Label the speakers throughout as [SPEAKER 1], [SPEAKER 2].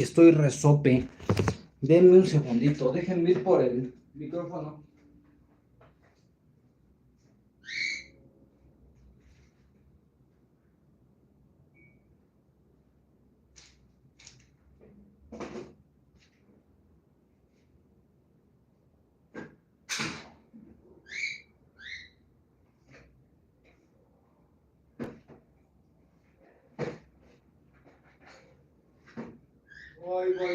[SPEAKER 1] Estoy resope. Denme un segundito, déjenme ir por el micrófono.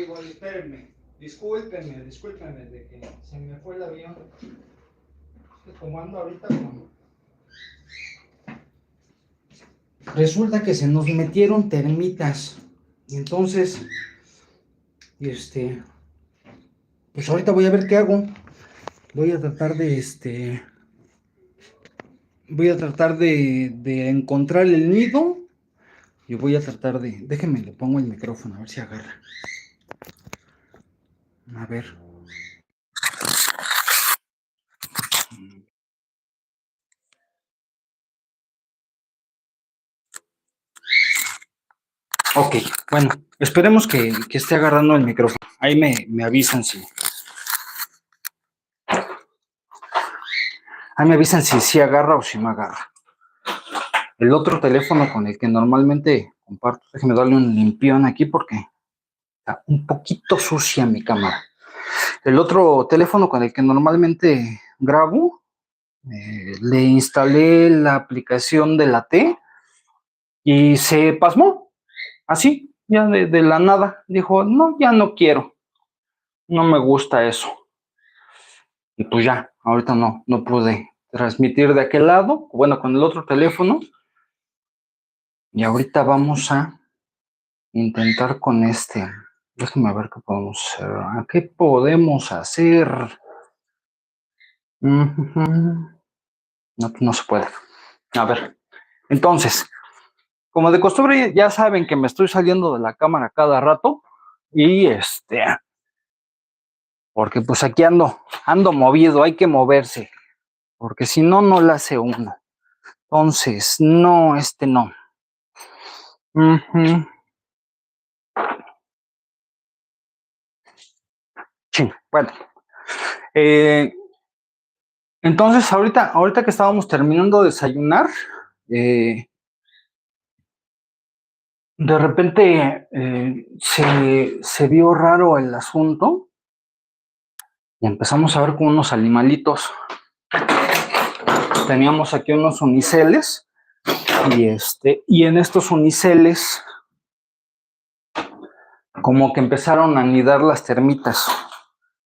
[SPEAKER 1] Voy, espérenme. Discúlpenme de que se me fue el avión. Como ando ahorita Resulta que se nos metieron termitas. Y entonces, pues ahorita voy a ver qué hago. Voy a tratar de encontrar el nido. Y voy a tratar déjenme, le pongo el micrófono, a ver si agarra. A ver. Ok, bueno, esperemos que esté agarrando el micrófono. Ahí me avisan si agarra o si no agarra. El otro teléfono con el que normalmente comparto, déjeme darle un limpión aquí porque está un poquito sucia mi cámara. El otro teléfono con el que normalmente grabo, le instalé la aplicación de la T y se pasmó, así, ya de la nada. Dijo, no, ya no quiero, no me gusta eso. Y pues ya, ahorita no pude transmitir de aquel lado, bueno, con el otro teléfono. Y ahorita vamos a intentar con este. Déjame ver qué podemos hacer. ¿Qué podemos hacer? No se puede. A ver, entonces, como de costumbre, ya saben que me estoy saliendo de la cámara cada rato. Y porque pues aquí ando movido, hay que moverse. Porque si no, no la hace uno. Entonces, no, no. Sí, bueno. Entonces, ahorita que estábamos terminando de desayunar, de repente se vio raro el asunto y empezamos a ver con unos animalitos. Teníamos aquí unos uniceles y en estos uniceles como que empezaron a anidar las termitas.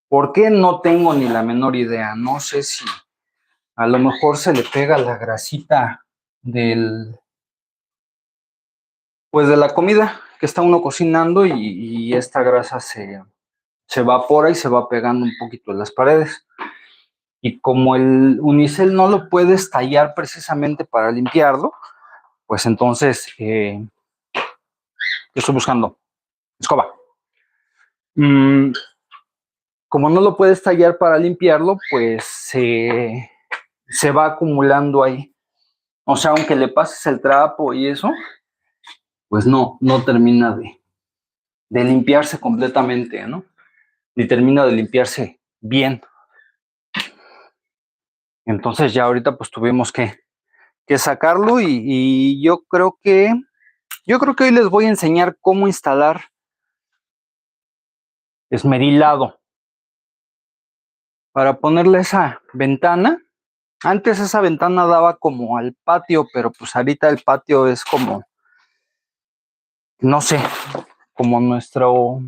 [SPEAKER 1] ¿Por qué? No tengo ni la menor idea. No sé si a lo mejor se le pega la grasita pues de la comida que está uno cocinando y esta grasa se evapora y se va pegando un poquito en las paredes. Y como el unicel no lo puedes tallar precisamente para limpiarlo, pues entonces, ¿qué estoy buscando? Escoba. Como no lo puedes tallar para limpiarlo, pues se va acumulando ahí. O sea, aunque le pases el trapo y eso, pues no termina de limpiarse completamente, ¿no? Ni termina de limpiarse bien. Entonces ya ahorita pues tuvimos que sacarlo y yo creo que hoy les voy a enseñar cómo instalar esmerilado para ponerle esa ventana. Antes esa ventana daba como al patio, pero pues ahorita el patio es como, no sé, como nuestro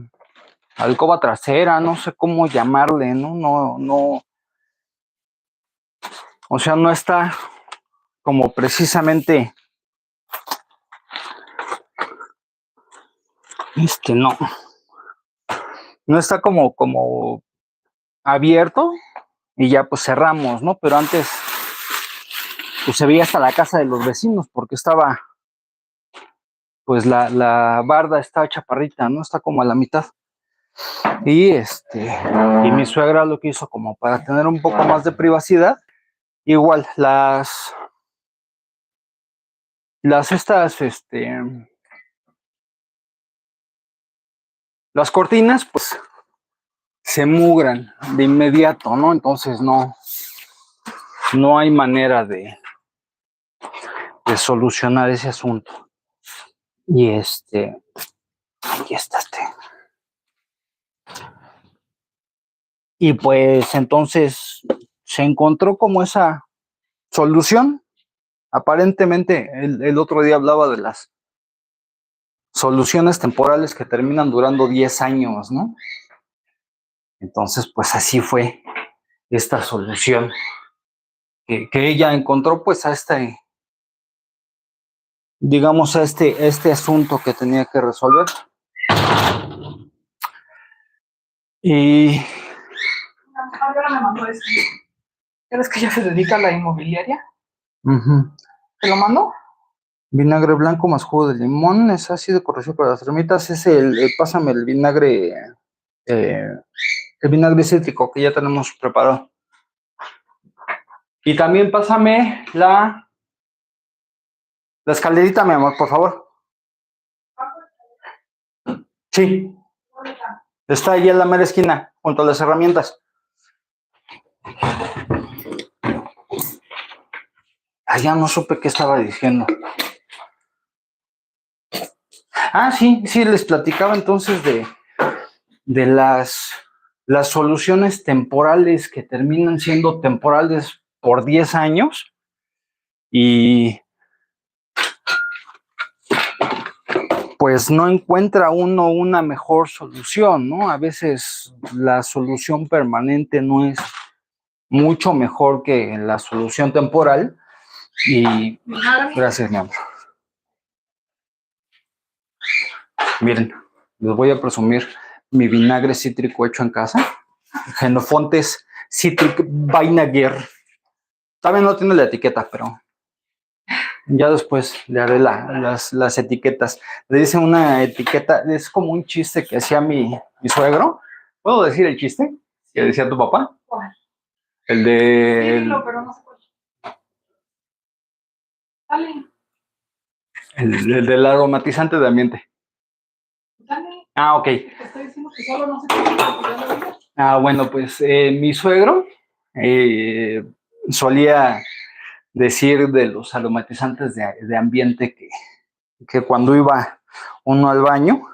[SPEAKER 1] alcoba trasera, no sé cómo llamarle, ¿no? No, o sea, no está como precisamente, no está como abierto y ya pues cerramos, ¿no? Pero antes pues se veía hasta la casa de los vecinos porque estaba, pues la barda está chaparrita, ¿no? Está como a la mitad. Y mi suegra lo que hizo como para tener un poco más de privacidad, igual las estas, Las cortinas, pues, se mugran de inmediato, ¿no? Entonces no hay manera de solucionar ese asunto. Y aquí está Y pues entonces se encontró como esa solución. Aparentemente, el otro día hablaba de las soluciones temporales que terminan durando 10 años, ¿no? Entonces, pues así fue esta solución que ella encontró, pues digamos, a este asunto que tenía que resolver. Y
[SPEAKER 2] Ahora me mandó esto. ¿Crees que ella se dedica a la inmobiliaria? ¿Te lo mando?
[SPEAKER 1] Vinagre blanco más jugo de limón, es ácido corrosivo para las ermitas, pásame el vinagre cítrico que ya tenemos preparado. Y también pásame la escalerita, mi amor, por favor. Sí. Está ahí en la mera esquina, junto a las herramientas. Ya no supe qué estaba diciendo. Sí, les platicaba entonces de las soluciones temporales que terminan siendo temporales por 10 años y pues no encuentra uno una mejor solución, ¿no? A veces la solución permanente no es mucho mejor que la solución temporal y gracias, mi amor. Miren, les voy a presumir mi vinagre cítrico hecho en casa. Genofontes Citric Vinegar. También no tiene la etiqueta, pero ya después le haré las etiquetas. Le dice una etiqueta, es como un chiste que hacía mi suegro. ¿Puedo decir el chiste que decía tu papá?
[SPEAKER 2] ¿Cuál?
[SPEAKER 1] El de...
[SPEAKER 2] Sí, dilo, pero no sé cuál. Dale.
[SPEAKER 1] El del aromatizante de ambiente.
[SPEAKER 2] Dale.
[SPEAKER 1] Ok.
[SPEAKER 2] Te estoy diciendo que solo no sé cuál.
[SPEAKER 1] Bueno, pues mi suegro solía decir de los aromatizantes de ambiente que cuando iba uno al baño,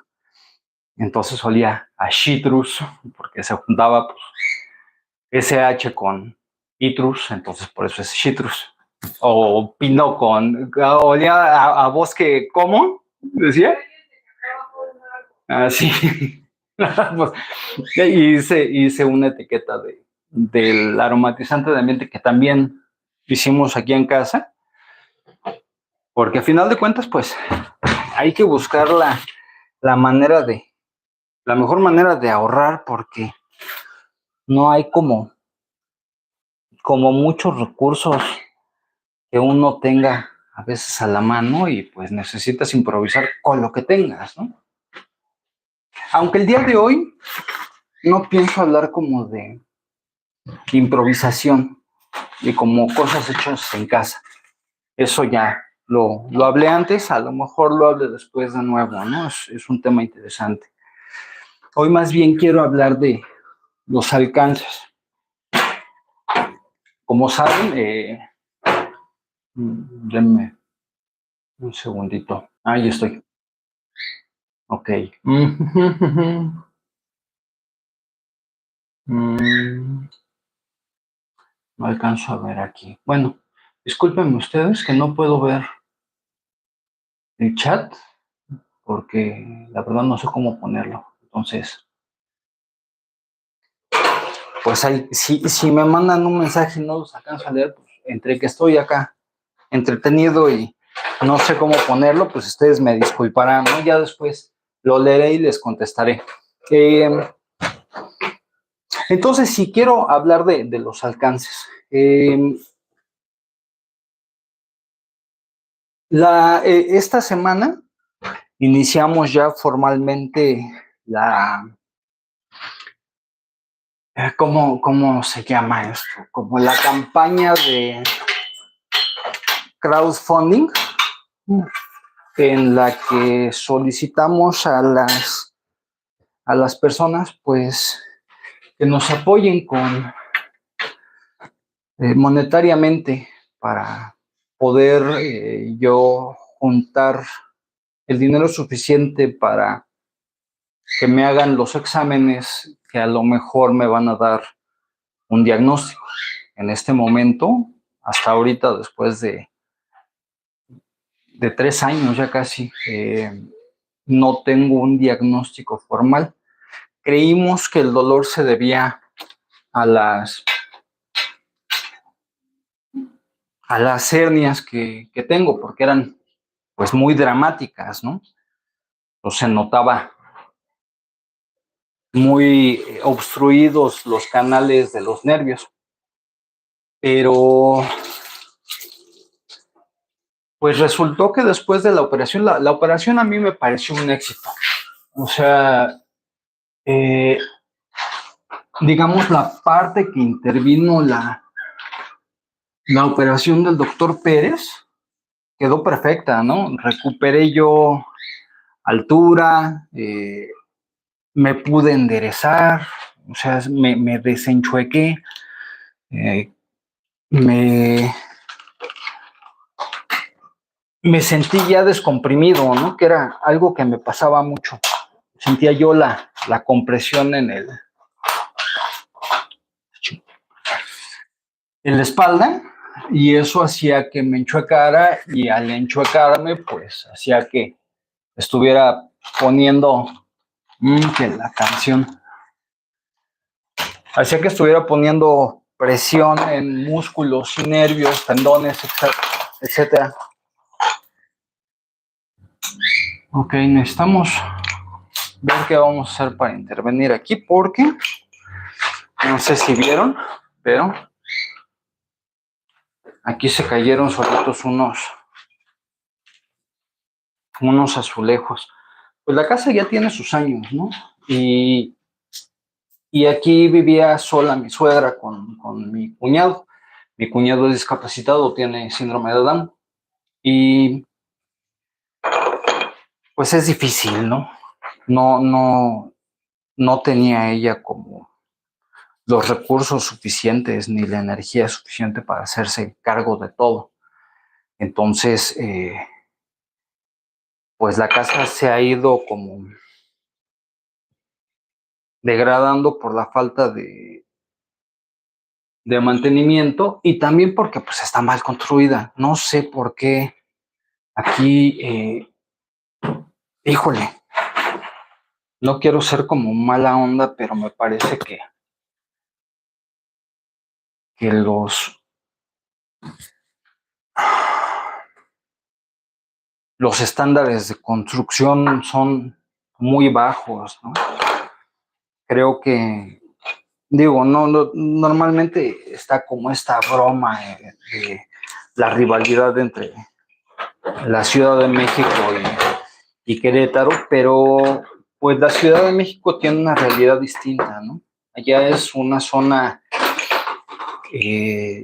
[SPEAKER 1] entonces olía a citrus, porque se juntaba pues, SH con citrus, entonces por eso es citrus. O pino olía a bosque común, decía. Sí. Pues, hice una etiqueta del aromatizante de ambiente que también hicimos aquí en casa, porque a final de cuentas, pues, hay que buscar la mejor manera de ahorrar, porque no hay como muchos recursos que uno tenga a veces a la mano y pues necesitas improvisar con lo que tengas, ¿no? Aunque el día de hoy no pienso hablar como de improvisación y como cosas hechas en casa. Eso ya lo hablé antes, a lo mejor lo hable después de nuevo, ¿no? Es un tema interesante. Hoy más bien quiero hablar de los alcances. Como saben, denme un segundito. Ahí estoy. Ok. No alcanzo a ver aquí. Bueno, discúlpenme ustedes que no puedo ver el chat porque la verdad no sé cómo ponerlo. Entonces, pues ahí, si me mandan un mensaje y no los alcanzo a leer, pues entre que estoy acá entretenido y no sé cómo ponerlo, pues ustedes me disculparán, ¿no? Ya después lo leeré y les contestaré. Entonces, si quiero hablar de los alcances. Esta semana iniciamos ya formalmente ¿cómo se llama esto? Como la campaña de crowdfunding en la que solicitamos a a las personas, pues, que nos apoyen con monetariamente para poder yo juntar el dinero suficiente para que me hagan los exámenes que a lo mejor me van a dar un diagnóstico. En este momento, hasta ahorita, después de 3 años ya casi, no tengo un diagnóstico formal. Creímos que el dolor se debía a las hernias que tengo, porque eran pues muy dramáticas, ¿no? Entonces se notaba muy obstruidos los canales de los nervios. Pero pues resultó que después de la operación, la operación a mí me pareció un éxito. O sea, digamos, la parte que intervino la operación del doctor Pérez quedó perfecta, ¿no? Recuperé yo altura, me pude enderezar, o sea, me desenchuequé, me sentí ya descomprimido, ¿no? Que era algo que me pasaba mucho. Sentía yo la compresión en la espalda, y eso hacía que me enchuecara, y al enchuecarme, pues hacía que estuviera poniendo que la canción hacía que estuviera poniendo presión en músculos y nervios, tendones, etcétera. Ok, necesitamos ver qué vamos a hacer para intervenir aquí, porque no sé si vieron, pero aquí se cayeron solitos unos azulejos. Pues la casa ya tiene sus años, ¿no? Y aquí vivía sola mi suegra con mi cuñado. Mi cuñado es discapacitado, tiene síndrome de Down. Y pues es difícil, ¿no? No tenía ella como los recursos suficientes ni la energía suficiente para hacerse cargo de todo. Entonces, pues la casa se ha ido como degradando por la falta de mantenimiento, y también porque pues está mal construida. No sé por qué aquí, híjole, no quiero ser como mala onda, pero me parece que los estándares de construcción son muy bajos, ¿no? Creo que, digo, normalmente está como esta broma de la rivalidad entre la Ciudad de México y Querétaro, pero pues la Ciudad de México tiene una realidad distinta, ¿no? Allá es una zona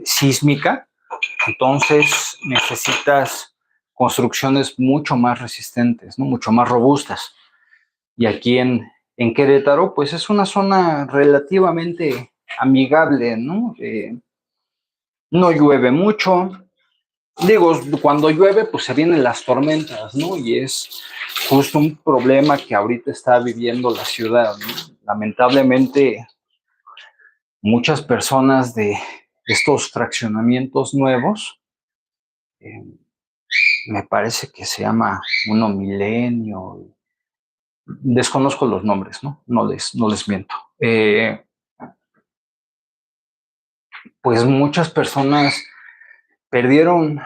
[SPEAKER 1] sísmica, entonces necesitas construcciones mucho más resistentes, ¿no? Mucho más robustas. Y aquí en Querétaro, pues es una zona relativamente amigable, ¿no? No llueve mucho. Digo, cuando llueve, pues se vienen las tormentas, ¿no? Y es justo un problema que ahorita está viviendo la ciudad, ¿no? Lamentablemente, muchas personas de estos fraccionamientos nuevos, me parece que se llama Uno Milenio, desconozco los nombres, ¿no? No les miento. Pues muchas personas perdieron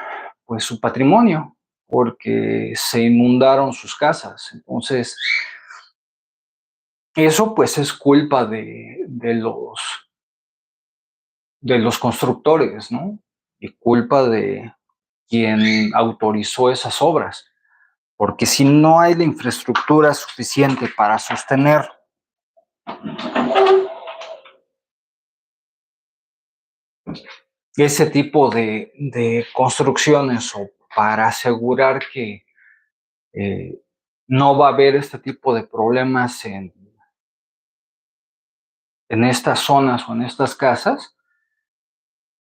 [SPEAKER 1] pues su patrimonio porque se inundaron sus casas. Entonces, eso pues es culpa de los constructores, ¿no? Y culpa de quien autorizó esas obras. Porque si no hay la infraestructura suficiente para sostener ese tipo de construcciones, o para asegurar que no va a haber este tipo de problemas en en estas zonas o en estas casas,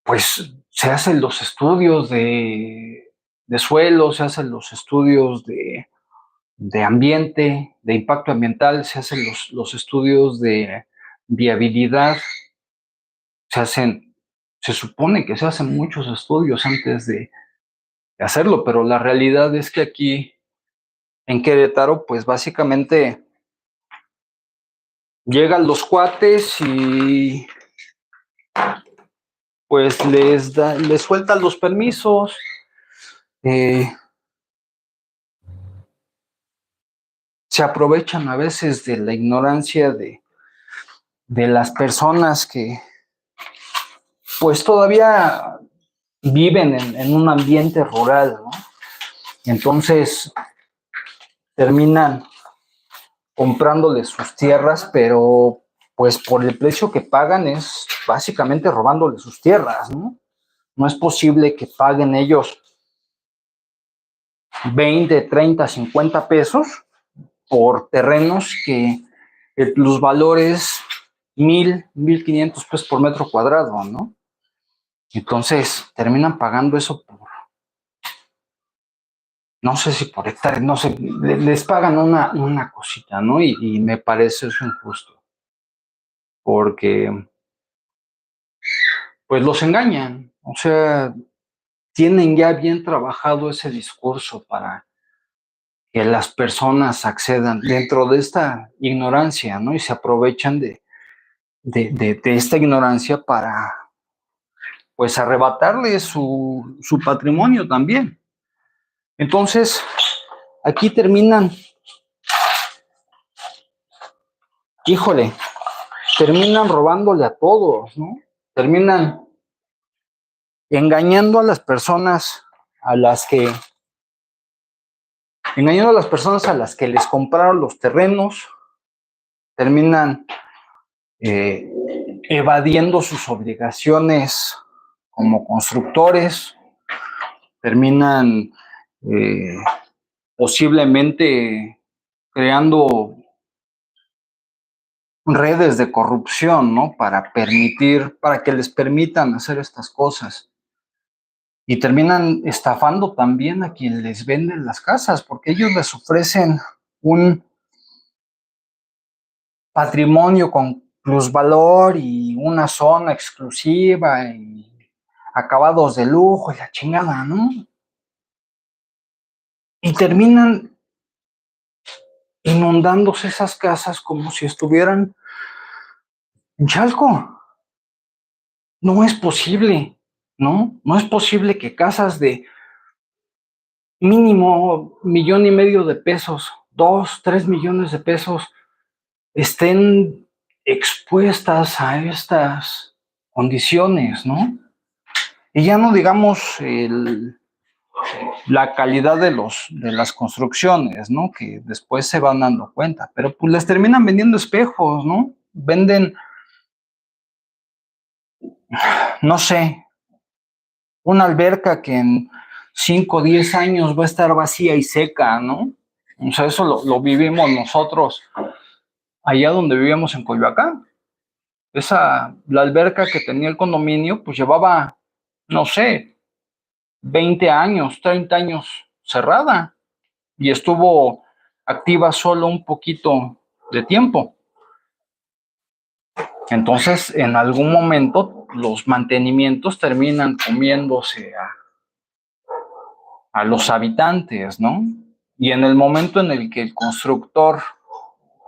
[SPEAKER 1] pues se hacen los estudios de suelo, se hacen los estudios de ambiente, de impacto ambiental, se hacen los estudios de viabilidad, se supone que se hacen muchos estudios antes de hacerlo, pero la realidad es que aquí en Querétaro, pues básicamente llegan los cuates y pues les sueltan los permisos. Se aprovechan a veces de la ignorancia de las personas que pues todavía viven en un ambiente rural, ¿no? Entonces terminan comprándoles sus tierras, pero pues por el precio que pagan es básicamente robándoles sus tierras, ¿no? No es posible que paguen ellos 20, 30, 50 pesos por terrenos que el plusvalor es 1,000, 1,500 pesos por metro cuadrado, ¿no? Entonces terminan pagando eso por, no sé si por hectárea, no sé, les pagan una cosita, ¿no? Y me parece eso injusto, porque pues los engañan, o sea, tienen ya bien trabajado ese discurso para que las personas accedan dentro de esta ignorancia, ¿no? Y se aprovechan de esta ignorancia para, pues, arrebatarle su patrimonio también. Entonces, aquí terminan, híjole, terminan robándole a todos, ¿no? Terminan engañando a las personas a las que, engañando a las personas a las que les compraron los terrenos, terminan evadiendo sus obligaciones como constructores, terminan posiblemente creando redes de corrupción, ¿no? Para que les permitan hacer estas cosas. Y terminan estafando también a quien les venden las casas, porque ellos les ofrecen un patrimonio con plusvalor y una zona exclusiva y acabados de lujo y la chingada, ¿no? Y terminan inundándose esas casas como si estuvieran en Chalco. No es posible, ¿no? No es posible que casas de mínimo 1,500,000 de pesos, 2, 3 millones de pesos, estén expuestas a estas condiciones, ¿no? Y ya no digamos la calidad de las construcciones, ¿no? Que después se van dando cuenta, pero pues les terminan vendiendo espejos, ¿no? Venden, no sé, una alberca que en 5 o 10 años va a estar vacía y seca, ¿no? O sea, eso lo vivimos nosotros allá donde vivíamos en Coyoacán. La alberca que tenía el condominio, pues llevaba, no sé, 20 años, 30 años cerrada y estuvo activa solo un poquito de tiempo. Entonces, en algún momento, los mantenimientos terminan comiéndose a los habitantes, ¿no? Y en el momento en el que el constructor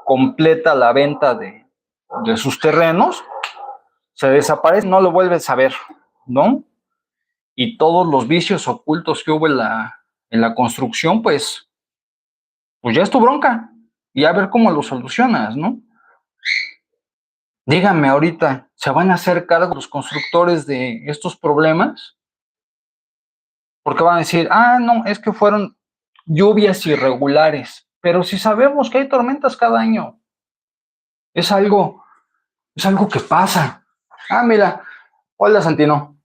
[SPEAKER 1] completa la venta de sus terrenos, se desaparece, no lo vuelves a ver, ¿no? Y todos los vicios ocultos que hubo en la construcción, pues ya es tu bronca. Y a ver cómo lo solucionas, ¿no? Díganme ahorita, ¿se van a hacer cargo los constructores de estos problemas? Porque van a decir, no, es que fueron lluvias irregulares. Pero si sabemos que hay tormentas cada año, es algo que pasa. Mira, hola Santino.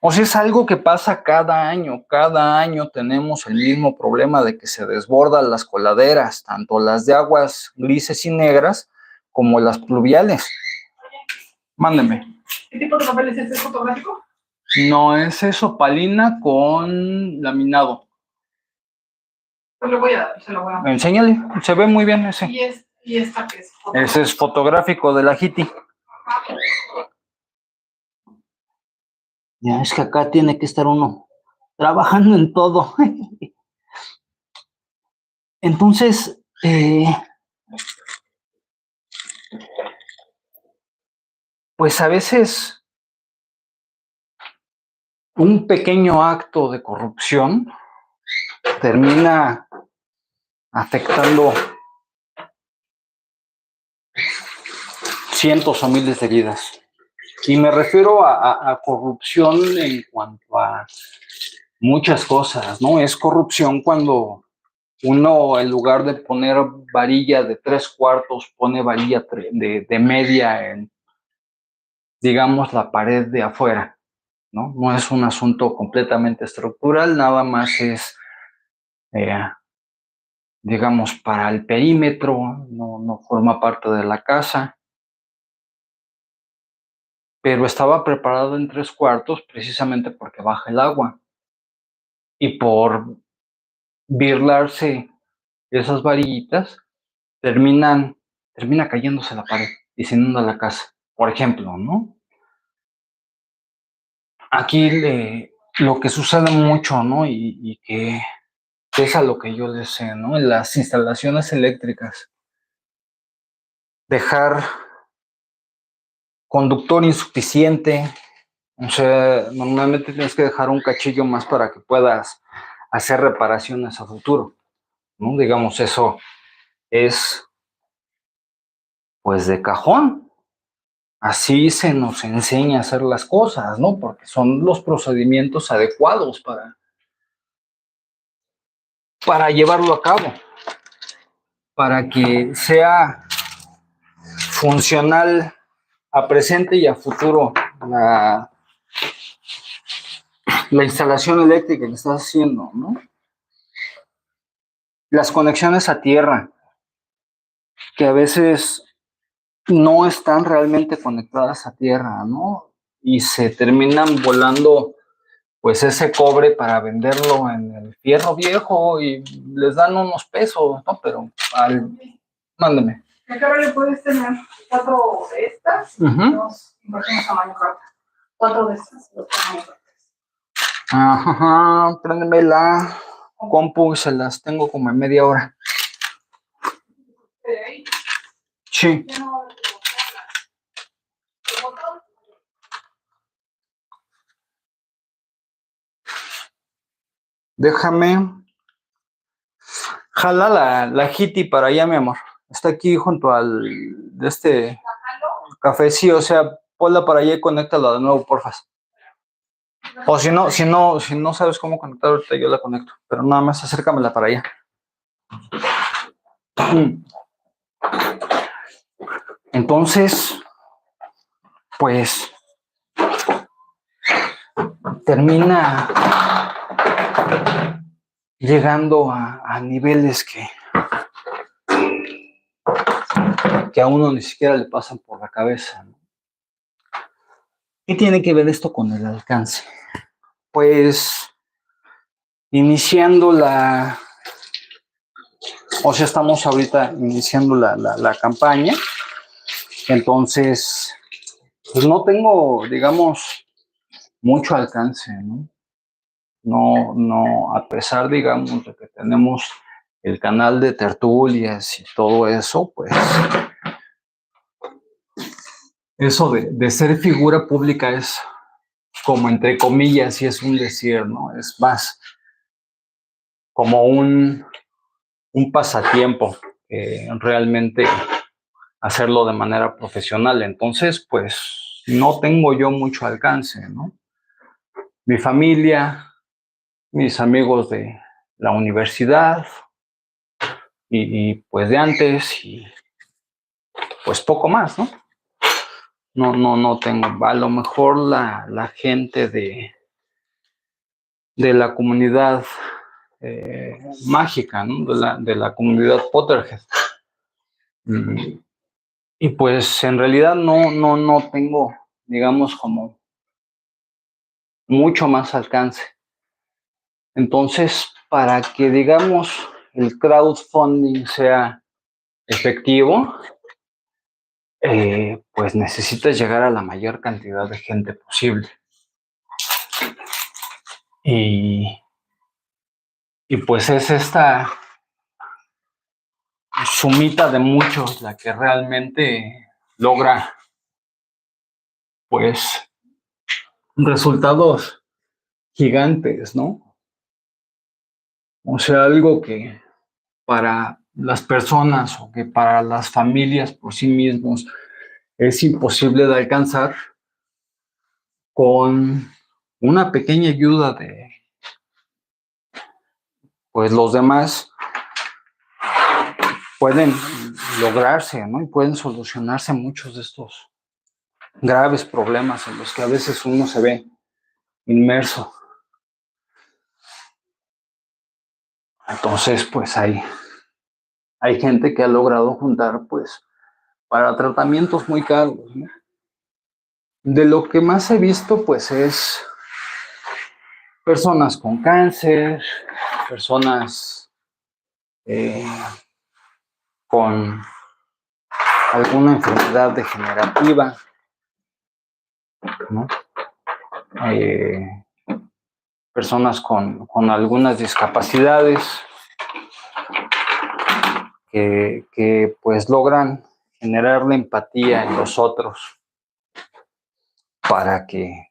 [SPEAKER 1] O sea, es algo que pasa cada año tenemos el mismo problema de que se desbordan las coladeras, tanto las de aguas grises y negras como las pluviales. Mándeme.
[SPEAKER 2] ¿Qué tipo de papel es este? ¿Es fotográfico?
[SPEAKER 1] No, es opalina con laminado.
[SPEAKER 2] Pues lo voy a dar, se lo voy a dar.
[SPEAKER 1] Enséñale, se ve muy bien ese.
[SPEAKER 2] ¿Y esta qué es?
[SPEAKER 1] Ese es fotográfico de la Hiti. Ya, es que acá tiene que estar uno trabajando en todo. Entonces, pues a veces un pequeño acto de corrupción termina afectando cientos o miles de vidas. Y me refiero a corrupción en cuanto a muchas cosas, ¿no? Es corrupción cuando uno, en lugar de poner varilla de 3/4, pone varilla de media en, digamos, la pared de afuera, ¿no? No es un asunto completamente estructural, nada más es, digamos, para el perímetro, no forma parte de la casa, pero estaba preparado en 3/4 precisamente porque baja el agua. Y por birlarse esas varillitas, termina cayéndose la pared y se inunda la casa, por ejemplo, ¿no? Aquí lo que sucede mucho, ¿no? Y que es a lo que yo le sé, ¿no? En las instalaciones eléctricas, dejar conductor insuficiente, o sea, normalmente tienes que dejar un cachillo más para que puedas hacer reparaciones a futuro, ¿no? Digamos, eso es, pues, de cajón. Así se nos enseña a hacer las cosas, ¿no? Porque son los procedimientos adecuados para llevarlo a cabo, para que sea funcional a presente y a futuro la instalación eléctrica que estás haciendo, ¿no? Las conexiones a tierra, que a veces no están realmente conectadas a tierra, ¿no? Y se terminan volando, pues, ese cobre para venderlo en el fierro viejo y les dan unos pesos, ¿no? Pero mándame.
[SPEAKER 2] Acá le puedes tener 4 de estas y nos invertimos tamaño carta. 4 de estas y 2 tamaño cartas.
[SPEAKER 1] Ajá, préndeme la compu y se las tengo como en media hora. Sí. Déjame. Jala la Hiti para allá, mi amor. Está aquí junto al de este café, sí, o sea, ponla para allá y conéctala de nuevo, porfa. O si no sabes cómo conectar, ahorita yo la conecto. Pero nada más acércamela para allá. Entonces, pues, termina llegando a niveles que a uno ni siquiera le pasan por la cabeza, ¿no? ¿Qué tiene que ver esto con el alcance? Pues, iniciando estamos ahorita iniciando la campaña, entonces, pues no tengo, digamos, mucho alcance, ¿no? No, a pesar, digamos, de que tenemos el canal de tertulias y todo eso, pues, eso de ser figura pública es como entre comillas, y es un decir, ¿no? Es más como un pasatiempo, realmente hacerlo de manera profesional. Entonces, pues, no tengo yo mucho alcance, ¿no? Mi familia, mis amigos de la universidad y pues de antes y pues poco más, ¿no? No tengo, a lo mejor la gente de de la comunidad mágica, ¿no? De la comunidad Potterhead. Y pues en realidad no tengo, digamos, como mucho más alcance. Entonces, para que, digamos, el crowdfunding sea efectivo, pues necesitas llegar a la mayor cantidad de gente posible. Y pues es esta sumita de muchos la que realmente logra, pues, resultados gigantes, ¿no? O sea, algo que para las personas o que para las familias por sí mismos es imposible de alcanzar, con una pequeña ayuda de, pues, los demás pueden lograrse, ¿no? Y pueden solucionarse muchos de estos graves problemas en los que a veces uno se ve inmerso. Entonces, pues hay gente que ha logrado juntar, pues, para tratamientos muy caros, ¿no? De lo que más he visto, pues, es personas con cáncer, personas con alguna enfermedad degenerativa, ¿no? Personas con algunas discapacidades que pues logran generar la empatía en los otros para que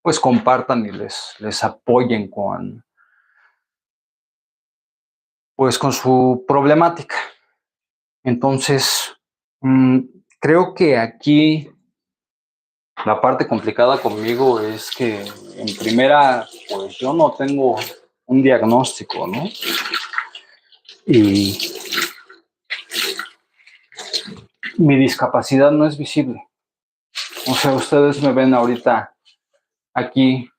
[SPEAKER 1] pues compartan y les apoyen pues con su problemática. Entonces, creo que aquí la parte complicada conmigo es que en primera, pues yo no tengo un diagnóstico, ¿no? Y mi discapacidad no es visible. O sea, ustedes me ven ahorita aquí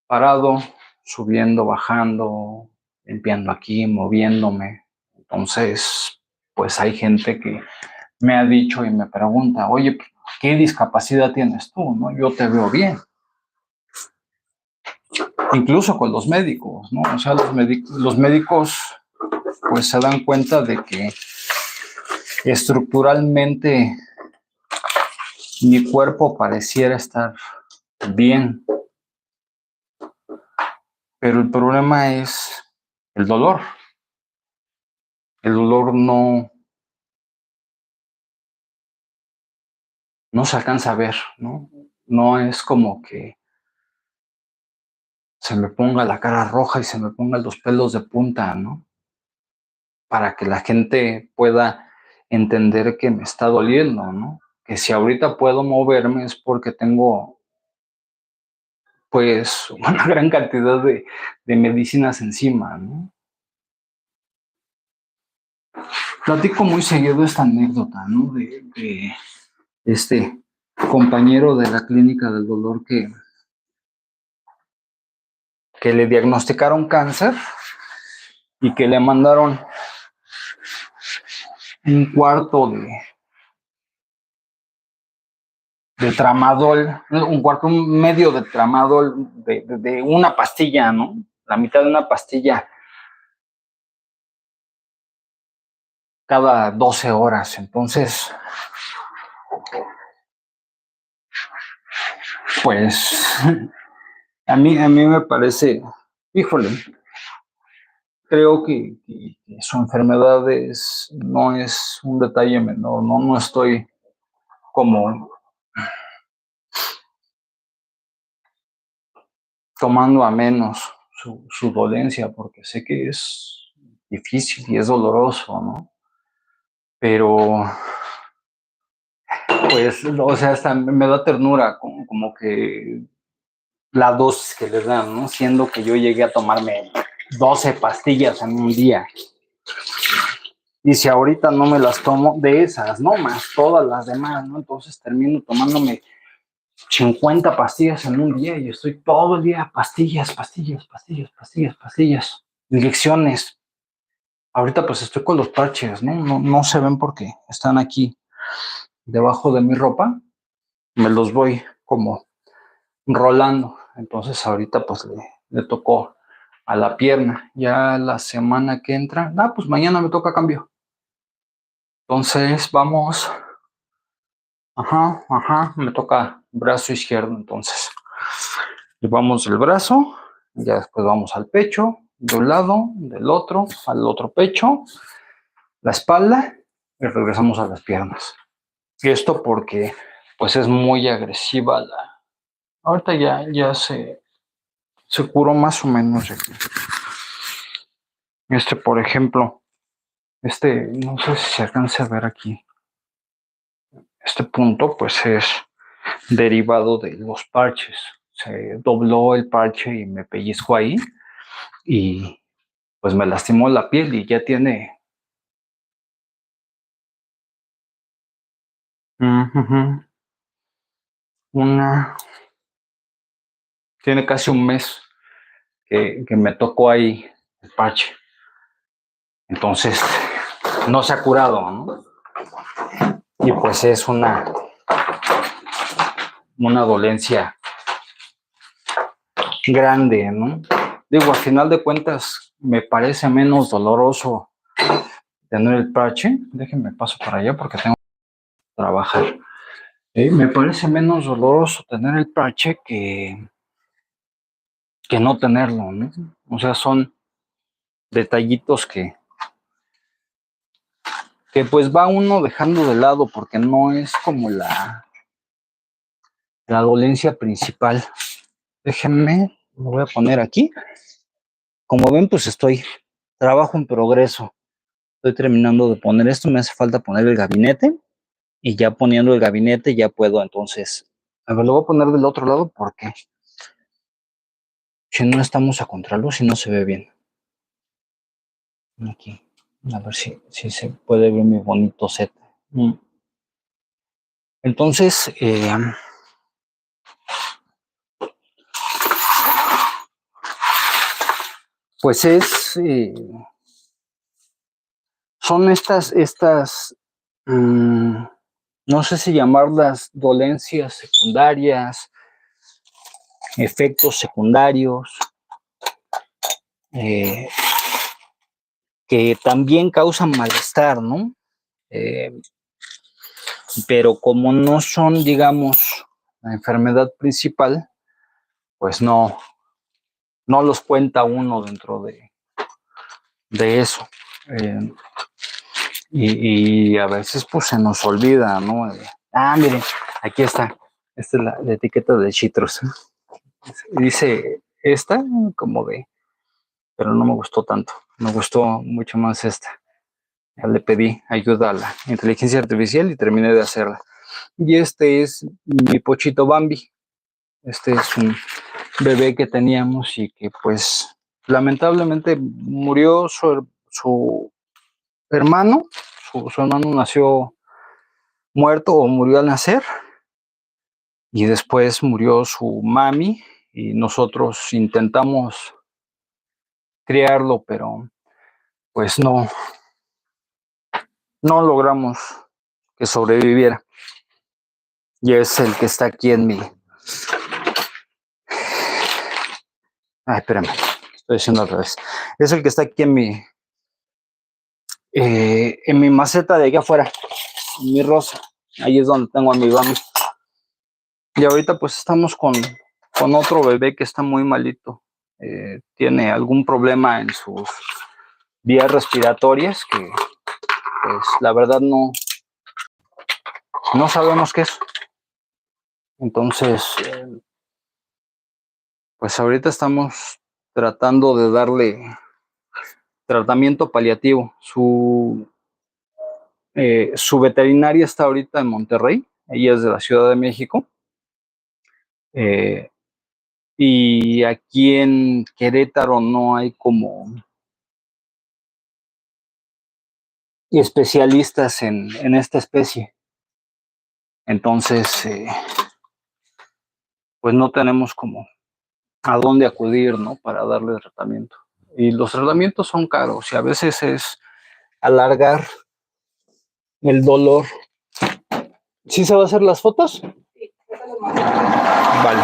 [SPEAKER 1] parado, subiendo, bajando, limpiando aquí, moviéndome. Entonces, pues hay gente que me ha dicho y me pregunta, oye, ¿qué discapacidad tienes tú? ¿No? Yo te veo bien. Incluso con los médicos, ¿no? O sea, los médicos pues se dan cuenta de que estructuralmente mi cuerpo pareciera estar bien, pero el problema es el dolor. El dolor no se alcanza a ver, ¿no? No es como que se me ponga la cara roja y se me pongan los pelos de punta, ¿no? Para que la gente pueda entender que me está doliendo, ¿no? Que si ahorita puedo moverme es porque tengo, pues, una gran cantidad de medicinas encima, ¿no? Platico muy seguido esta anécdota, ¿no? De este compañero de la clínica del dolor que le diagnosticaron cáncer y que le mandaron un cuarto de tramadol, un cuarto medio de tramadol de una pastilla, ¿no? La mitad de una pastilla cada 12 horas. Entonces, pues, a mí me parece, híjole, creo que su enfermedad no es un detalle menor, no estoy como tomando a menos su dolencia, porque sé que es difícil y es doloroso, ¿no? Pero, pues, o sea, hasta me da ternura, como que la dosis que les dan, ¿no? Siendo que yo llegué a tomarme 12 pastillas en un día. Y si ahorita no me las tomo, de esas, ¿no? Más todas las demás, ¿no? Entonces termino tomándome 50 pastillas en un día y estoy todo el día pastillas, inyecciones. Ahorita pues estoy con los parches, ¿no? No se ven porque están aquí debajo de mi ropa. Me los voy como rolando. Entonces ahorita pues le tocó a la pierna. Ya la semana que entra, pues mañana me toca cambio. Entonces vamos. Me toca brazo izquierdo, entonces. Llevamos el brazo, ya después vamos al pecho, de un lado, del otro, al otro pecho, la espalda y regresamos a las piernas. Y esto porque pues es muy agresiva la. Ahorita ya se curó más o menos. Por ejemplo, no sé si se alcanza a ver aquí. Este punto pues es derivado de los parches. Se dobló el parche y me pellizcó ahí y pues me lastimó la piel y ya tiene tiene casi un mes que me tocó ahí el parche. Entonces no se ha curado, ¿no? Y pues es una dolencia grande, ¿no? Digo, al final de cuentas, me parece menos doloroso tener el parche. Déjenme paso para allá porque tengo que trabajar. Me parece menos doloroso tener el parche que no tenerlo, ¿no? O sea, son detallitos que pues va uno dejando de lado porque no es como la dolencia principal. Déjenme, lo voy a poner aquí. Como ven, pues trabajo en progreso. Estoy terminando de poner esto, me hace falta poner el gabinete y ya poniendo el gabinete ya puedo entonces, a ver, lo voy a poner del otro lado porque si no estamos a contraluz y no se ve bien. Aquí, a ver si se puede ver mi bonito set. Entonces, pues son estas no sé si llamarlas dolencias secundarias, efectos secundarios, que también causan malestar, ¿no? Pero como no son, digamos, la enfermedad principal, pues no los cuenta uno dentro de eso. Y a veces pues se nos olvida, ¿no? Miren, aquí está. Esta es la etiqueta de Citrus. Dice esta como pero no me gustó tanto. Me gustó mucho más esta. Ya le pedí ayuda a la inteligencia artificial y terminé de hacerla. Y este es mi pochito Bambi. Este es un bebé que teníamos y que pues lamentablemente murió su hermano. Su hermano nació muerto o murió al nacer. Y después murió su mami y nosotros intentamos criarlo, pero pues no logramos que sobreviviera. Y es el que está aquí en mi... espérame, estoy diciendo al revés. Es el que está aquí en mi maceta de aquí afuera, en mi rosa. Ahí es donde tengo a mi Bambi. Y ahorita pues estamos con otro bebé que está muy malito. Tiene algún problema en sus vías respiratorias que pues la verdad no sabemos qué es. Entonces, pues ahorita estamos tratando de darle tratamiento paliativo. Su veterinaria está ahorita en Monterrey, ella es de la Ciudad de México. Y aquí en Querétaro no hay como especialistas en esta especie. Entonces, pues no tenemos como a dónde acudir, ¿no? Para darle tratamiento. Y los tratamientos son caros y a veces es alargar el dolor. ¿Sí se va a hacer las fotos?
[SPEAKER 2] Sí, ya te lo mando.
[SPEAKER 1] Vale.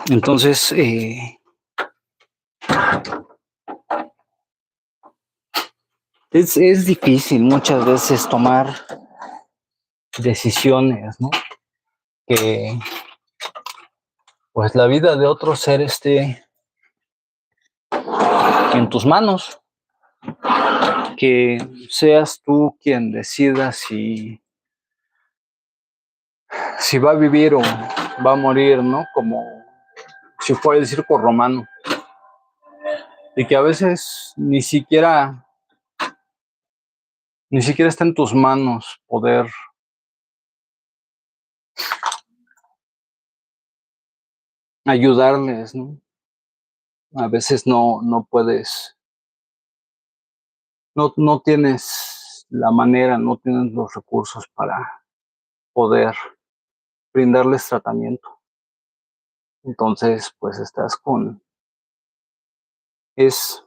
[SPEAKER 1] Entonces, es difícil muchas veces tomar decisiones, ¿no? Que pues la vida de otro ser esté en tus manos, que seas tú quien decida si va a vivir o va a morir, ¿no? Como si fuera el circo romano. Y que a veces ni siquiera está en tus manos poder ayudarles, ¿no? A veces no puedes, no tienes la manera, no tienes los recursos para poder brindarles tratamiento. Entonces, pues estás es,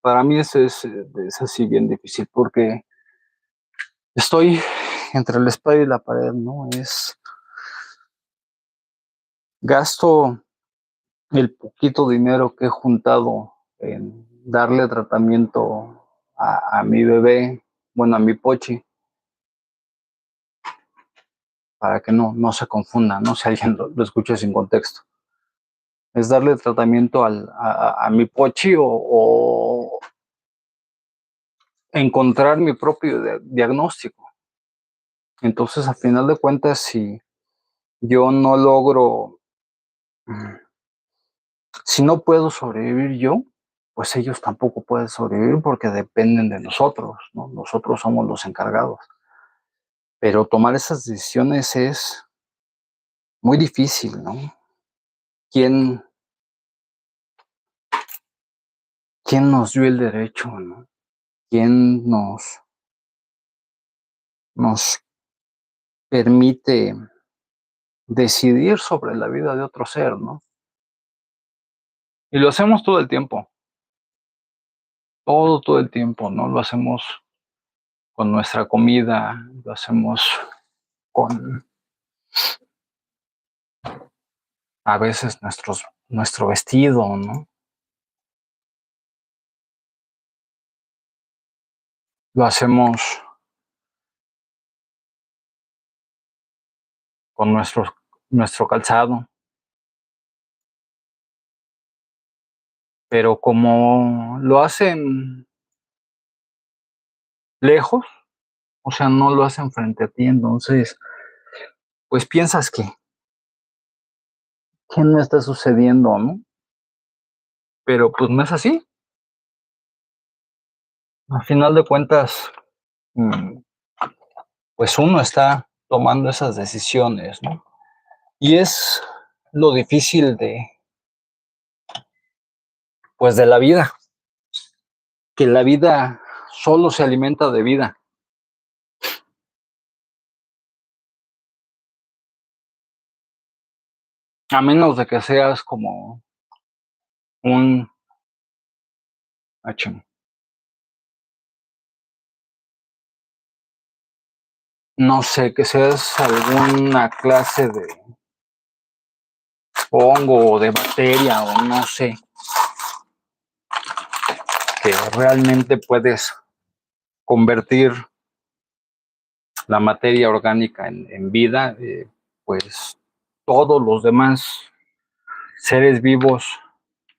[SPEAKER 1] para mí es así bien difícil porque estoy entre la espada y la pared, ¿no? Gasto el poquito dinero que he juntado en darle tratamiento a mi bebé, bueno, a mi Pochi, para que no se confunda, ¿no? Si alguien lo escucha sin contexto. Es darle tratamiento a mi Pochi o encontrar mi propio diagnóstico. Entonces, a final de cuentas, si yo no logro, si no puedo sobrevivir yo, pues ellos tampoco pueden sobrevivir porque dependen de nosotros, ¿no? Nosotros somos los encargados. Pero tomar esas decisiones es muy difícil, ¿no? ¿Quién, quién nos dio el derecho, ¿no? ¿Quién nos permite decidir sobre la vida de otro ser, ¿no? Y lo hacemos todo el tiempo, todo el tiempo, ¿no? Lo hacemos con nuestra comida, lo hacemos con a veces nuestro vestido, ¿no? Lo hacemos con nuestro calzado, pero como lo hacen lejos, o sea, no lo hacen frente a ti, entonces, pues piensas que no está sucediendo, ¿no? Pero pues no es así. Al final de cuentas, mm, pues uno está tomando esas decisiones, ¿no? Y es lo difícil pues de la vida, que la vida solo se alimenta de vida. A menos de que seas como un, no sé, que seas alguna clase de hongo o de bacteria o no sé, que realmente puedes convertir la materia orgánica en vida, pues todos los demás seres vivos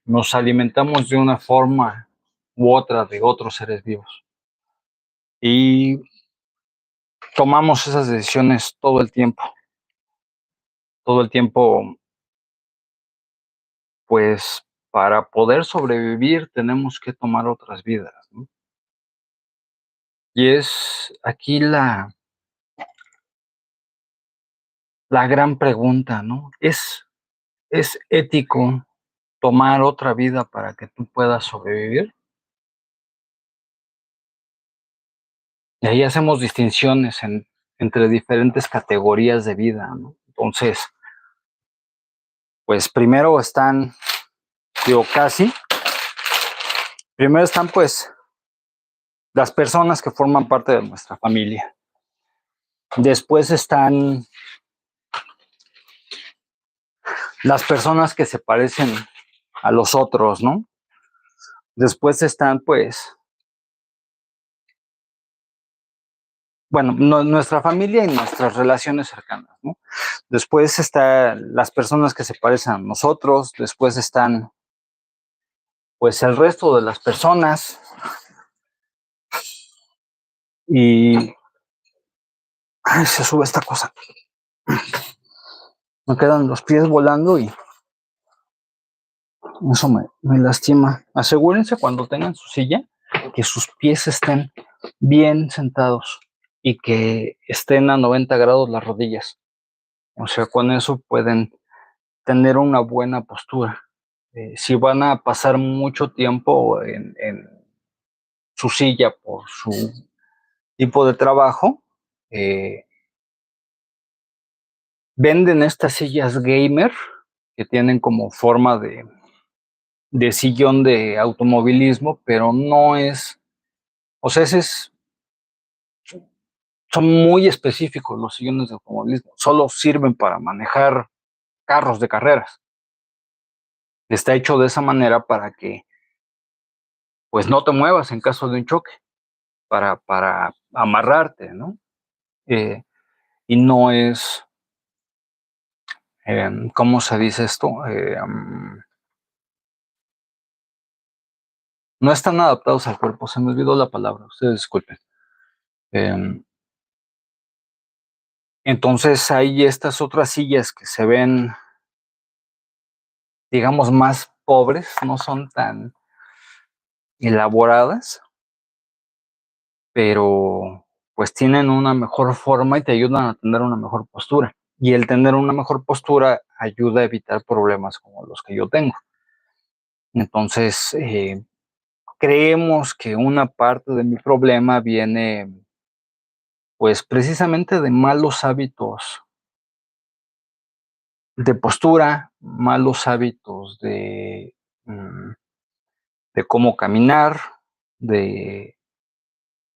[SPEAKER 1] nos alimentamos de una forma u otra de otros seres vivos. Y tomamos esas decisiones todo el tiempo, pues para poder sobrevivir tenemos que tomar otras vidas, ¿no? Y es aquí la gran pregunta, ¿no? ¿Es ético tomar otra vida para que tú puedas sobrevivir? Y ahí hacemos distinciones entre diferentes categorías de vida, ¿no? Entonces, pues primero están, digo, primero están pues las personas que forman parte de nuestra familia. Después están las personas que se parecen a los otros, ¿no? Después están pues, bueno, nuestra familia y nuestras relaciones cercanas, ¿no? Después están las personas que se parecen a nosotros, después están pues el resto de las personas y ay, se sube esta cosa. Me quedan los pies volando y eso me lastima. Asegúrense cuando tengan su silla que sus pies estén bien sentados y que estén a 90 grados las rodillas. O sea, con eso pueden tener una buena postura. Si van a pasar mucho tiempo en su silla por su tipo de trabajo, venden estas sillas gamer que tienen como forma de sillón de automovilismo, pero no es, o sea, son muy específicos los sillones de automovilismo, solo sirven para manejar carros de carreras. Está hecho de esa manera para que pues no te muevas en caso de un choque, para amarrarte, ¿no? Eh, y no es, ¿cómo se dice esto? No están adaptados al cuerpo, se me olvidó la palabra, ustedes disculpen. Entonces hay estas otras sillas que se ven, digamos, más pobres, no son tan elaboradas, pero pues tienen una mejor forma y te ayudan a tener una mejor postura. Y el tener una mejor postura ayuda a evitar problemas como los que yo tengo. Entonces, creemos que una parte de mi problema viene pues precisamente de malos hábitos de postura, malos hábitos de cómo caminar, de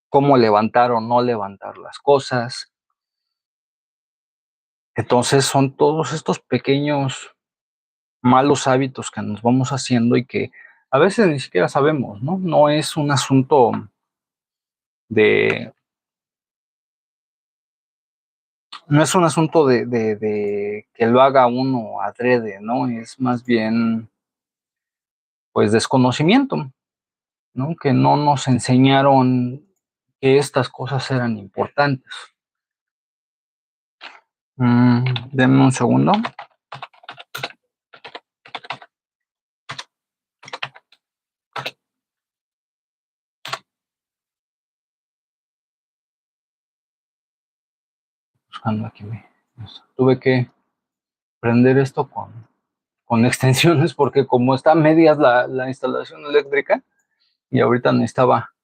[SPEAKER 1] cómo levantar o no levantar las cosas. Entonces son todos estos pequeños malos hábitos que nos vamos haciendo y que a veces ni siquiera sabemos, ¿no? No es un asunto de, no es un asunto de que lo haga uno adrede, ¿no? Es más bien, pues, desconocimiento, ¿no? Que no nos enseñaron que estas cosas eran importantes. Denme un segundo. Buscando aquí. Tuve que prender esto con extensiones porque como está a medias la instalación eléctrica y ahorita necesitaba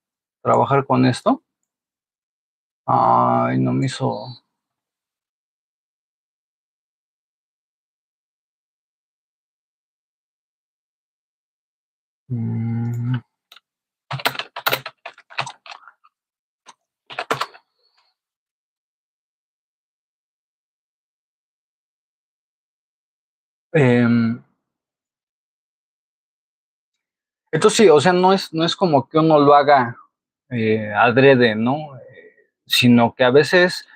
[SPEAKER 1] trabajar con esto. Ay, no me hizo. Mm, em, Esto sí, o sea, no es como que uno lo haga adrede, ¿no? Sino que a veces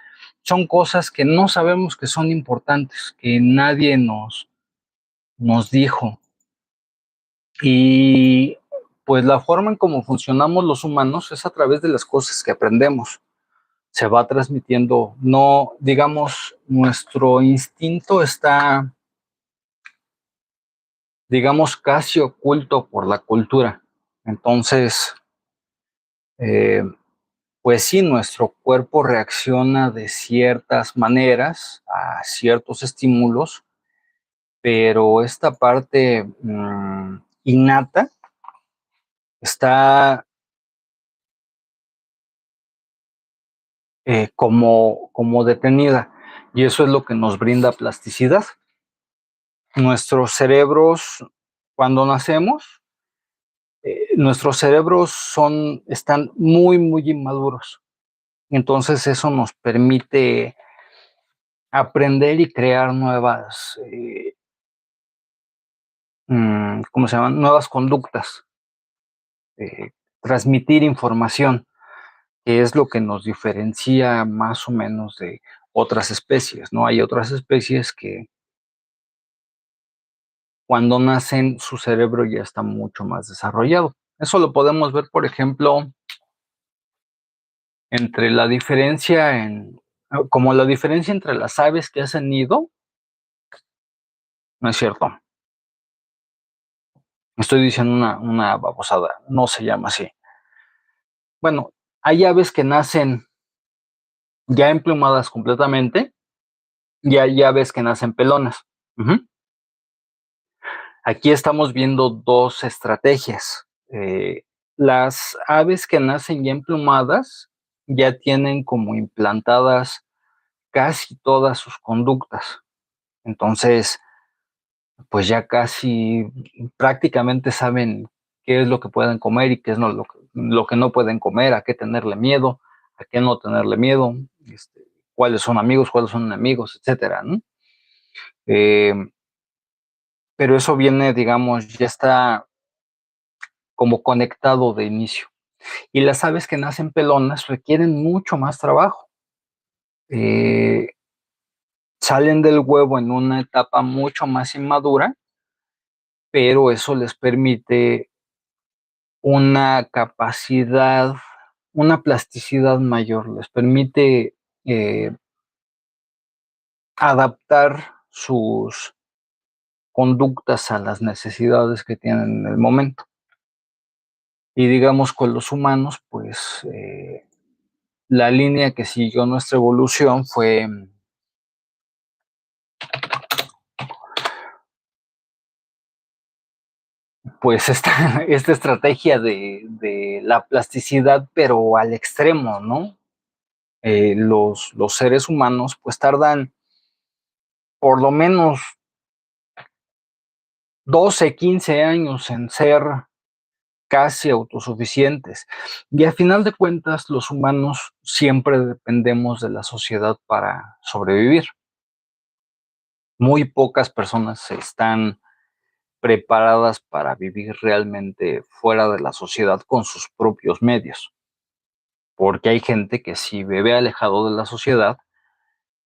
[SPEAKER 1] son cosas que no sabemos que son importantes, que nadie nos dijo. Y pues la forma en cómo funcionamos los humanos es a través de las cosas que aprendemos. Se va transmitiendo, no, digamos, nuestro instinto está, digamos, casi oculto por la cultura. Entonces, eh, pues sí, nuestro cuerpo reacciona de ciertas maneras a ciertos estímulos pero esta parte innata está como detenida, y eso es lo que nos brinda plasticidad. Nuestros cerebros, cuando nacemos, nuestros cerebros están muy, muy inmaduros. Entonces eso nos permite aprender y crear nuevas, ¿cómo se llaman? Nuevas conductas, eh, transmitir información, que es lo que nos diferencia más o menos de otras especies, ¿no? Hay otras especies que cuando nacen su cerebro ya está mucho más desarrollado. Eso lo podemos ver, por ejemplo, entre la diferencia como la diferencia entre las aves que hacen nido, no es cierto, estoy diciendo una babosada, no se llama así. Bueno, hay aves que nacen ya emplumadas completamente y hay aves que nacen pelonas. Ujú. Aquí estamos viendo dos estrategias. Las aves que nacen ya emplumadas ya tienen como implantadas casi todas sus conductas. Entonces, pues ya casi prácticamente saben qué es lo que pueden comer y qué es lo que no pueden comer, a qué tenerle miedo, a qué no tenerle miedo, cuáles son amigos, cuáles son enemigos, etcétera, ¿no? Eh, pero eso viene, digamos, ya está como conectado de inicio. Y las aves que nacen pelonas requieren mucho más trabajo. Eh, Salen del huevo en una etapa mucho más inmadura, pero eso les permite una capacidad, una plasticidad mayor, les permite adaptar sus conductas a las necesidades que tienen en el momento. Y digamos con los humanos, pues la línea que siguió nuestra evolución fue pues esta estrategia de la plasticidad, pero al extremo, ¿no? Los seres humanos pues tardan por lo menos 12, 15 años en ser casi autosuficientes. Y a final de cuentas, los humanos siempre dependemos de la sociedad para sobrevivir. Muy pocas personas están preparadas para vivir realmente fuera de la sociedad con sus propios medios, porque hay gente que sí vive alejado de la sociedad,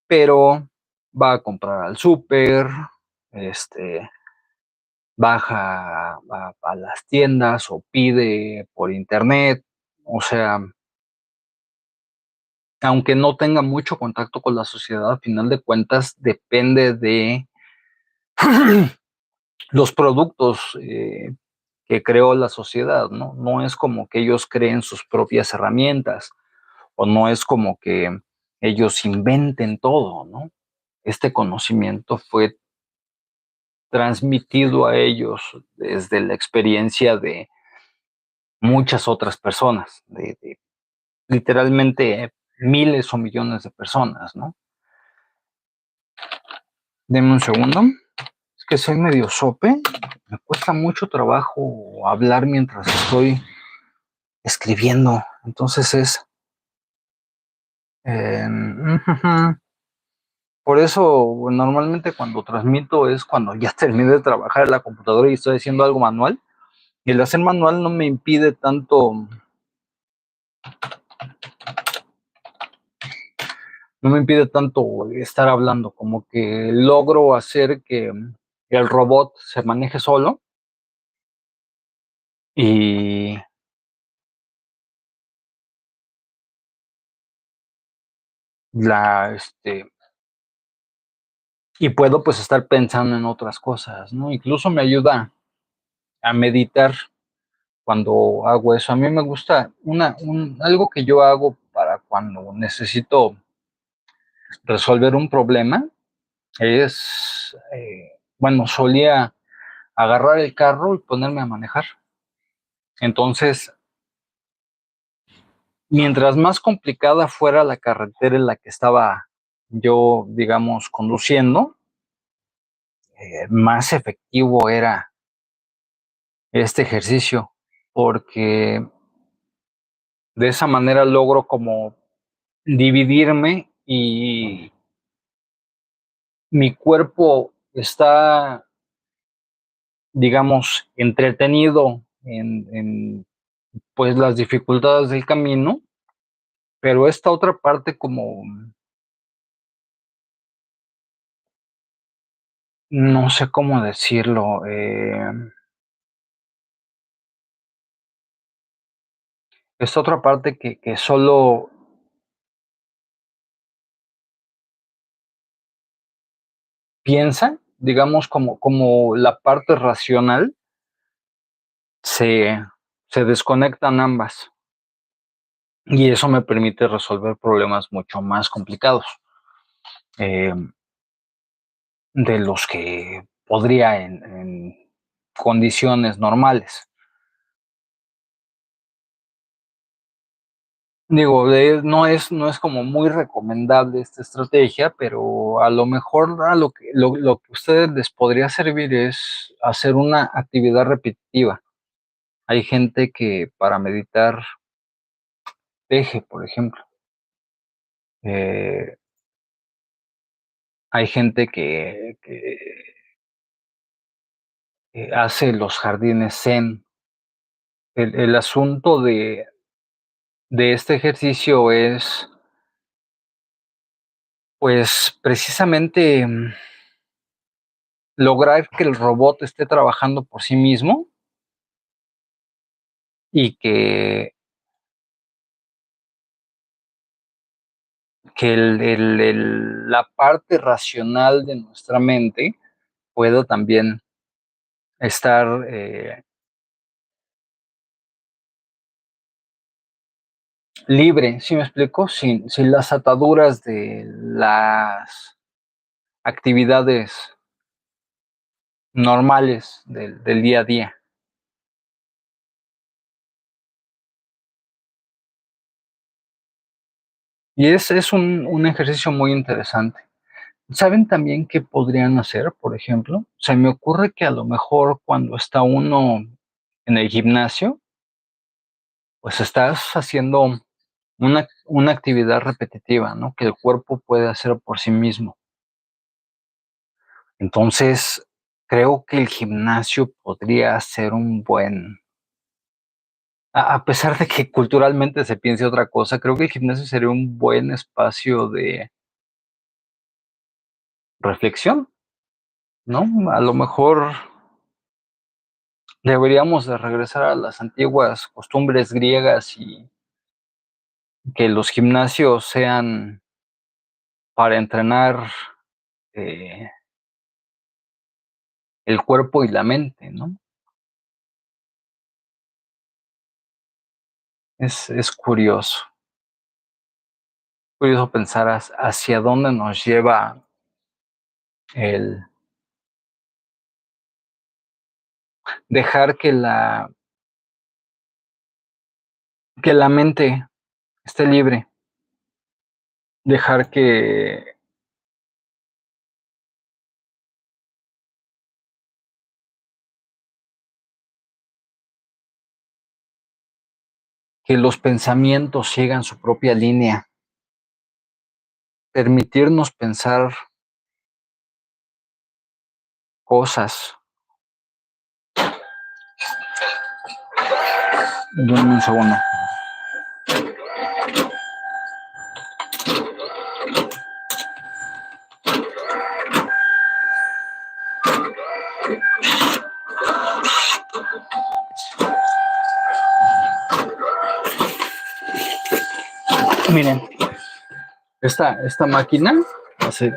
[SPEAKER 1] pero va a comprar al súper, este, baja a las tiendas o pide por internet, o sea, aunque no tenga mucho contacto con la sociedad, a final de cuentas depende de los productos que creó la sociedad, ¿no? No es como que ellos creen sus propias herramientas o no es como que ellos inventen todo, ¿no? Este conocimiento fue transmitido a ellos desde la experiencia de muchas otras personas, de literalmente miles o millones de personas, ¿no? Deme un segundo. Es que soy medio sope. Me cuesta mucho trabajo hablar mientras estoy escribiendo. Entonces por eso normalmente cuando transmito es cuando ya terminé de trabajar en la computadora y estoy haciendo algo manual. Y el hacer manual no me impide tanto, no me impide tanto estar hablando, como que logro hacer que el robot se maneje solo y la y puedo pues estar pensando en otras cosas, ¿no? Incluso me ayuda a meditar cuando hago eso. A mí me gusta algo que yo hago para cuando necesito resolver un problema es bueno, solía agarrar el carro y ponerme a manejar. Entonces, mientras más complicada fuera la carretera en la que estaba yo, digamos, conduciendo, más efectivo era este ejercicio, porque de esa manera logro como dividirme y mi cuerpo está, digamos, entretenido en pues las dificultades del camino, pero esta otra parte como, no sé cómo decirlo, esta otra parte que solo piensa, digamos, como la parte racional, se, se desconectan ambas. Y eso me permite resolver problemas mucho más complicados eh, de los que podría en condiciones normales. Digo, no es como muy recomendable esta estrategia, pero a lo mejor lo que a ustedes les podría servir es hacer una actividad repetitiva. Hay gente que para meditar teje, por ejemplo. Eh, Hay gente que hace los jardines zen. El asunto de este ejercicio es, pues, precisamente lograr que el robot esté trabajando por sí mismo y que la parte racional de nuestra mente pueda también estar libre, ¿sí me explico? Sin las ataduras de las actividades normales del día a día. Y es un ejercicio muy interesante. ¿Saben también qué podrían hacer, por ejemplo? Se me ocurre que a lo mejor cuando está uno en el gimnasio, pues estás haciendo una actividad repetitiva, ¿no? Que el cuerpo puede hacer por sí mismo. Entonces, creo que el gimnasio podría ser un buen, a pesar de que culturalmente se piense otra cosa, creo que el gimnasio sería un buen espacio de reflexión, ¿no? A lo mejor deberíamos de regresar a las antiguas costumbres griegas y que los gimnasios sean para entrenar eh, el cuerpo y la mente, ¿no? Es curioso pensar hacia dónde nos lleva el dejar que la mente esté libre, dejar que los pensamientos sigan su propia línea, permitirnos pensar cosas. Dame un segundo. Miren, esta máquina,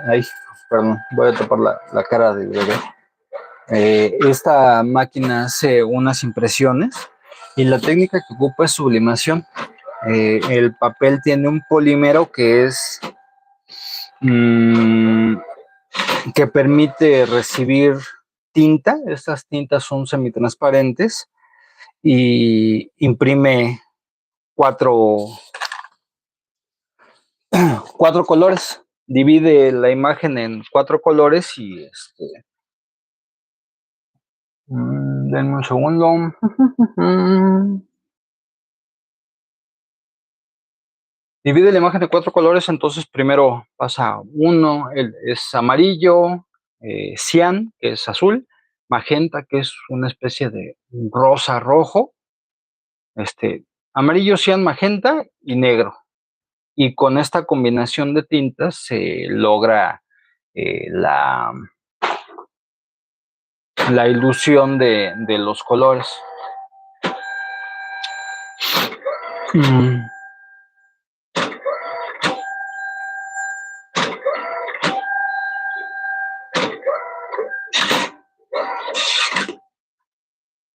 [SPEAKER 1] ay, perdón, voy a tapar la cara del bebé. Esta máquina hace unas impresiones y la técnica que ocupa es sublimación. El papel tiene un polímero que es que permite recibir tinta. Estas tintas son semitransparentes y imprime cuatro colores. Divide la imagen en 4 colores y denme un segundo. Divide la imagen de 4 colores, entonces primero pasa uno, es amarillo, cian, que es azul, magenta, que es una especie de rosa rojo, amarillo, cian, magenta y negro. Y con esta combinación de tintas se logra la ilusión de los colores.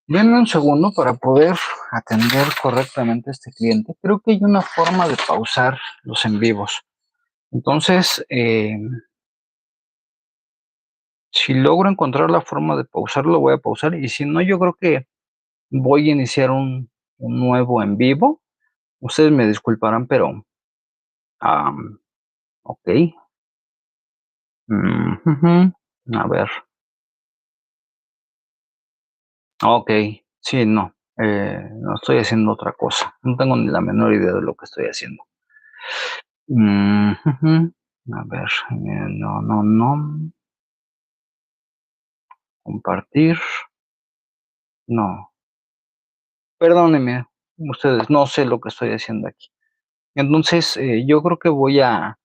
[SPEAKER 1] Denme un segundo para poder atender correctamente a este cliente. Creo que hay una forma de pausar los en vivos. Entonces, si logro encontrar la forma de pausarlo, voy a pausar. Y si no, yo creo que voy a iniciar un nuevo en vivo. Ustedes me disculparán, pero ok. A ver. Ok. Sí, no. No estoy haciendo otra cosa. No tengo ni la menor idea de lo que estoy haciendo. A ver. No, no, no. Compartir. No. Perdónenme. Ustedes, no sé lo que estoy haciendo aquí. Entonces, yo creo que voy a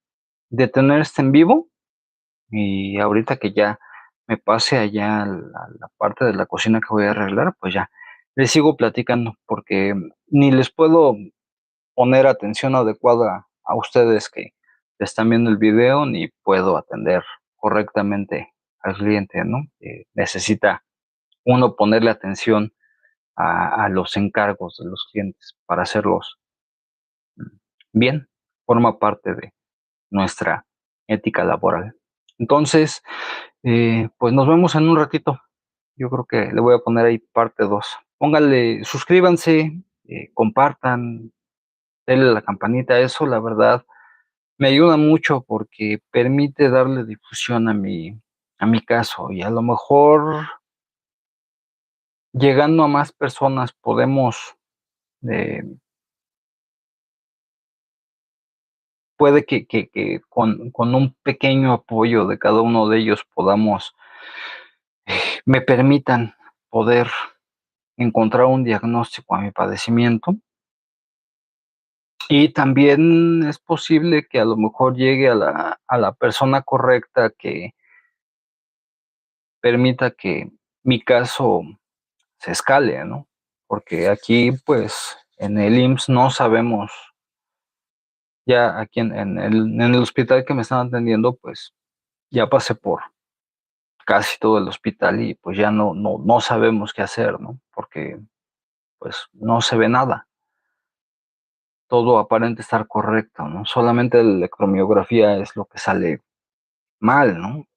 [SPEAKER 1] detener este en vivo y ahorita que ya me pase allá a la parte de la cocina que voy a arreglar, pues ya les sigo platicando porque ni les puedo poner atención adecuada a ustedes que están viendo el video, ni puedo atender correctamente al cliente, ¿no? Necesita uno ponerle atención a los encargos de los clientes para hacerlos bien, forma parte de nuestra ética laboral. Entonces, pues nos vemos en un ratito. Yo creo que le voy a poner ahí parte 2. Pónganle, suscríbanse, compartan, denle la campanita. Eso, la verdad, me ayuda mucho porque permite darle difusión a mi caso. Y a lo mejor, llegando a más personas, podemos, eh, puede que con un pequeño apoyo de cada uno de ellos podamos me permitan poder encontrar un diagnóstico a mi padecimiento. Y también es posible que a lo mejor llegue a la persona correcta que permita que mi caso se escale, ¿no? Porque aquí, pues, en el IMSS no sabemos, ya aquí en el hospital que me están atendiendo, pues, ya pasé por casi todo el hospital y pues ya no sabemos qué hacer, ¿no? Porque, pues, no se ve nada. Todo aparenta estar correcto, ¿no? Solamente la electromiografía es lo que sale mal, ¿no?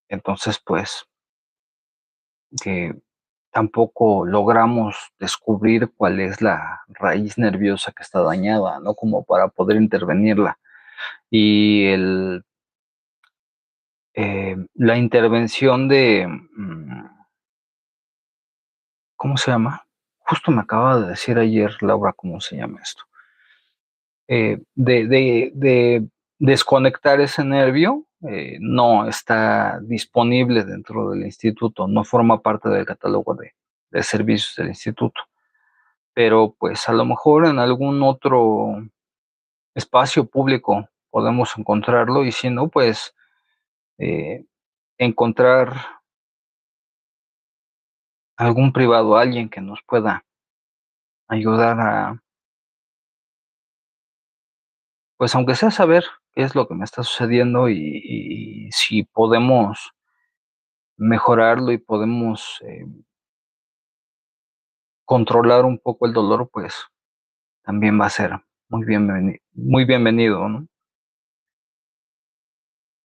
[SPEAKER 1] Entonces, pues, que tampoco logramos descubrir cuál es la raíz nerviosa que está dañada, ¿no? Como para poder intervenirla. Y la intervención de, ¿cómo se llama? Justo me acaba de decir ayer Laura cómo se llama esto. De desconectar ese nervio, no está disponible dentro del instituto, no forma parte del catálogo de servicios del instituto. Pero pues a lo mejor en algún otro espacio público podemos encontrarlo y si no, pues encontrar algún privado, alguien que nos pueda ayudar a, pues aunque sea saber qué es lo que me está sucediendo y si podemos mejorarlo y podemos controlar un poco el dolor, pues también va a ser muy bienvenido, ¿no?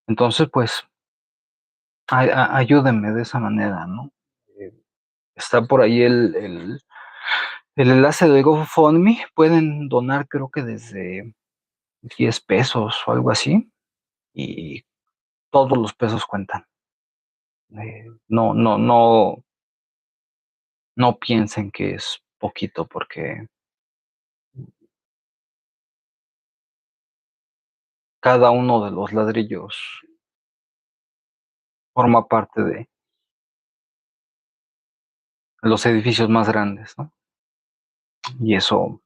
[SPEAKER 1] Entonces, pues ayúdenme de esa manera, ¿no? Está por ahí el enlace de GoFundMe. Pueden donar, creo que desde 10 pesos o algo así, y todos los pesos cuentan. No piensen que es poquito, porque cada uno de los ladrillos forma parte de los edificios más grandes, ¿no? Y eso,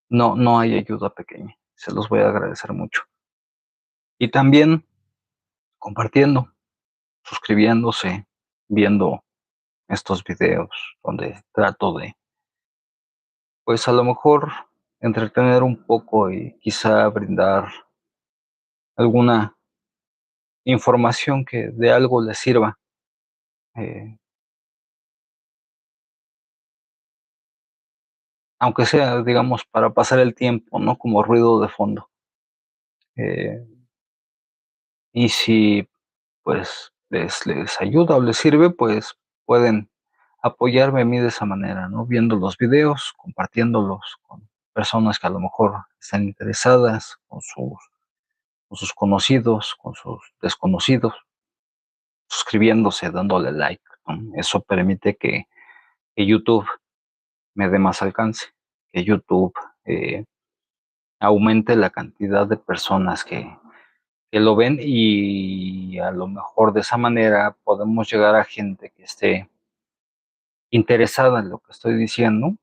[SPEAKER 1] no hay ayuda pequeña. Se los voy a agradecer mucho. Y también compartiendo, suscribiéndose, viendo estos videos donde trato de, pues a lo mejor, entretener un poco y quizá brindar alguna información que de algo les sirva. eh, Aunque sea, digamos, para pasar el tiempo, ¿no? Como ruido de fondo. Eh, y si, pues, les ayuda o les sirve, pues, pueden apoyarme a mí de esa manera, ¿no? Viendo los videos, compartiéndolos con personas que a lo mejor están interesadas, con sus conocidos, con sus desconocidos, suscribiéndose, dándole like, ¿no? Eso permite que YouTube me dé más alcance, que YouTube, eh, aumente la cantidad de personas que lo ven, y a lo mejor de esa manera podemos llegar a gente que esté interesada en lo que estoy diciendo,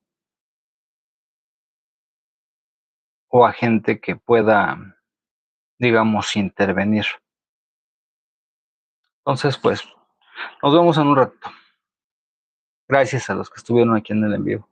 [SPEAKER 1] o a gente que pueda, digamos, intervenir. Entonces, pues, nos vemos en un rato. Gracias a los que estuvieron aquí en el envío.